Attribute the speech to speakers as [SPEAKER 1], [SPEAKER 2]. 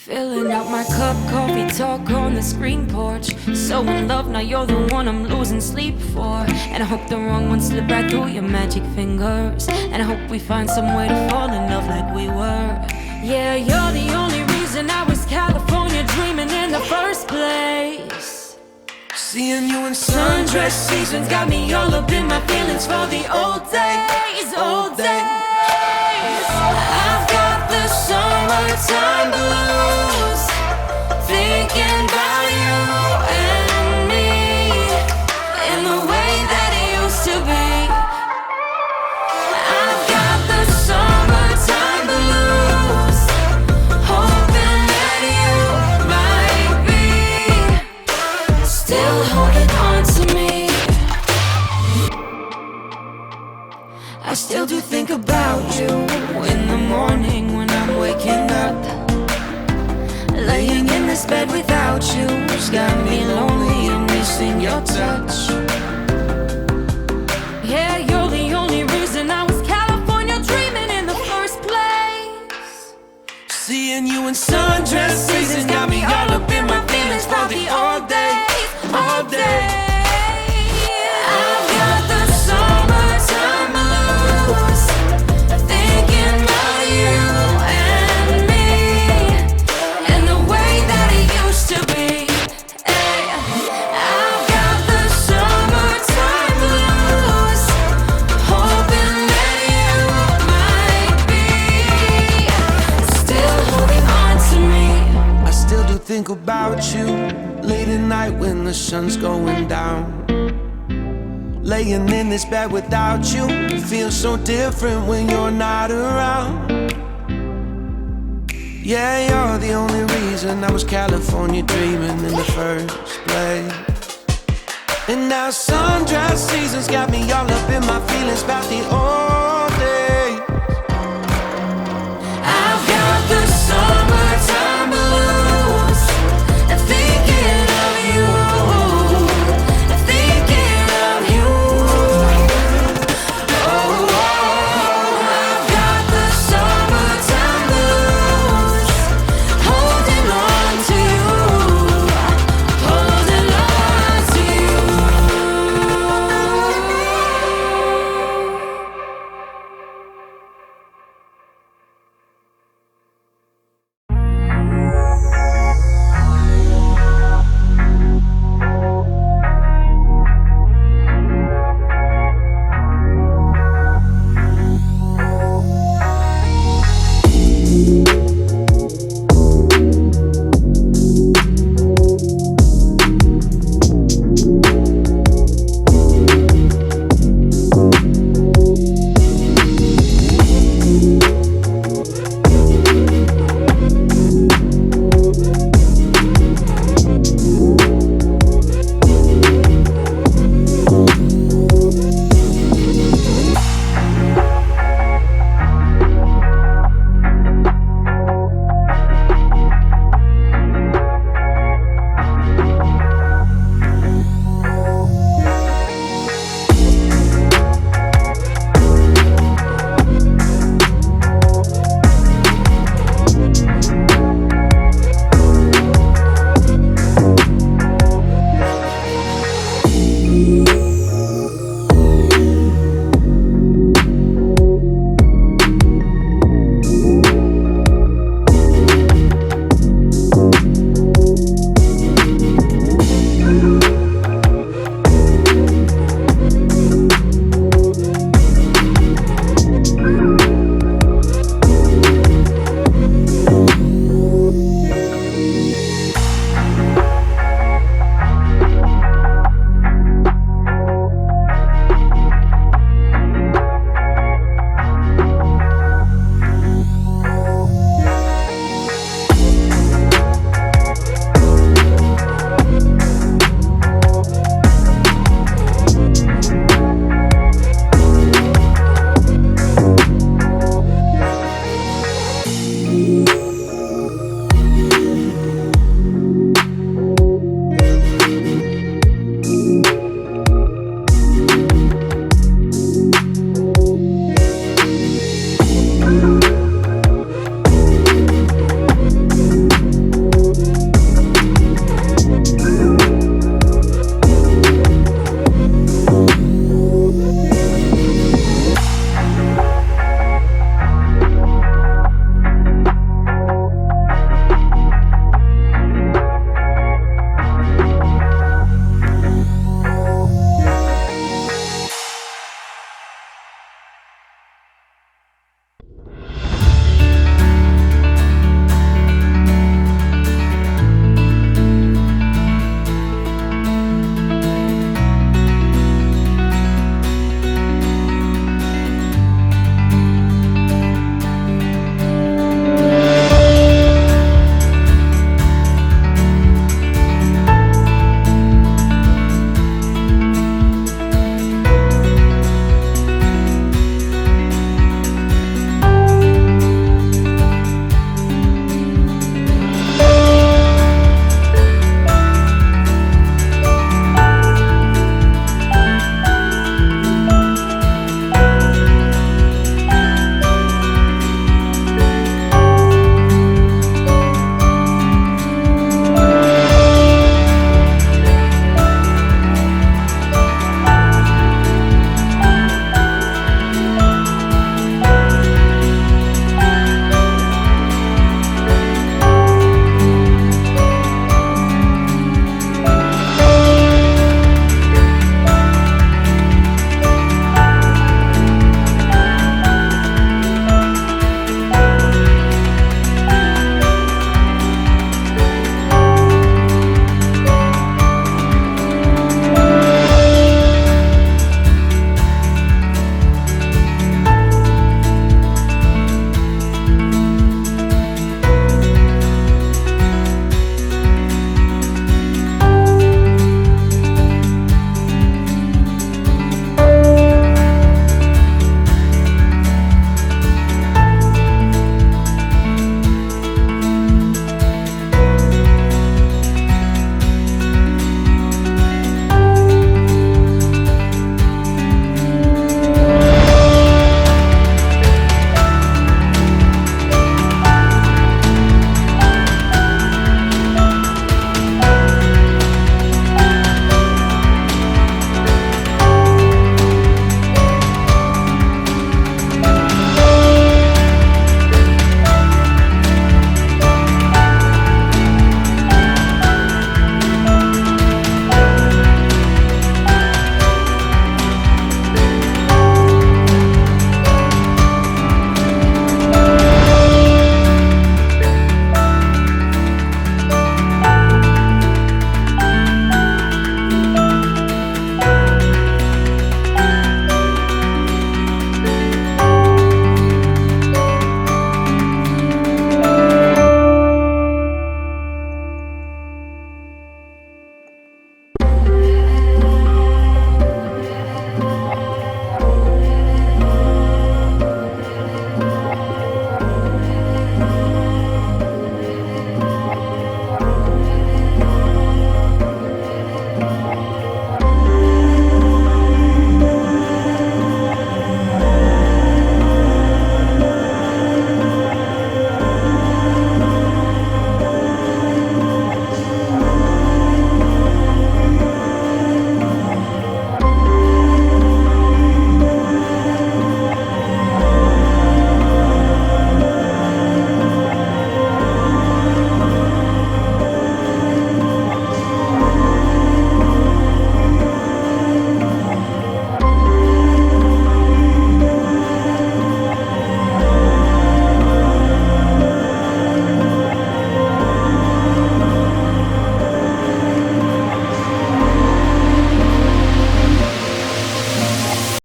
[SPEAKER 1] Filling up my cup, coffee talk on the screen porch. So in love, now you're the one I'm losing sleep for. And I hope the wrong one slip right through your magic fingers. And I hope we find some way to fall in love like we were. Yeah, you're the only reason I was California dreaming in the first place.
[SPEAKER 2] Seeing you in sundress seasons got me all up in my feelings for the old days, old days.
[SPEAKER 1] I've got the summertime blues, thinking about you and me in the way that it used to be. I've got the summertime blues, hoping that you might be still holding on to me. I still do think about you in the morning when I'm waking up. Laying in this bed without you's got me lonely and missing your touch. Yeah, you're the only reason I was California dreaming in the first place.
[SPEAKER 2] Seeing you in sundress seasons got me all up in my feelings for the all days, all days.
[SPEAKER 1] I've got the summertime blues, thinking about you and me and the way that it used to be. Ay, I've got the summertime blues, hoping that you might be still holding on to me.
[SPEAKER 2] I still do think about you late at night when the sun's going down. Laying in this bed without you, it feels so different when you're not around. Yeah, you're the only reason I was California dreaming in the first place. And now sundress seasons got me all up in my feelings about the old days.
[SPEAKER 1] I've got the sun.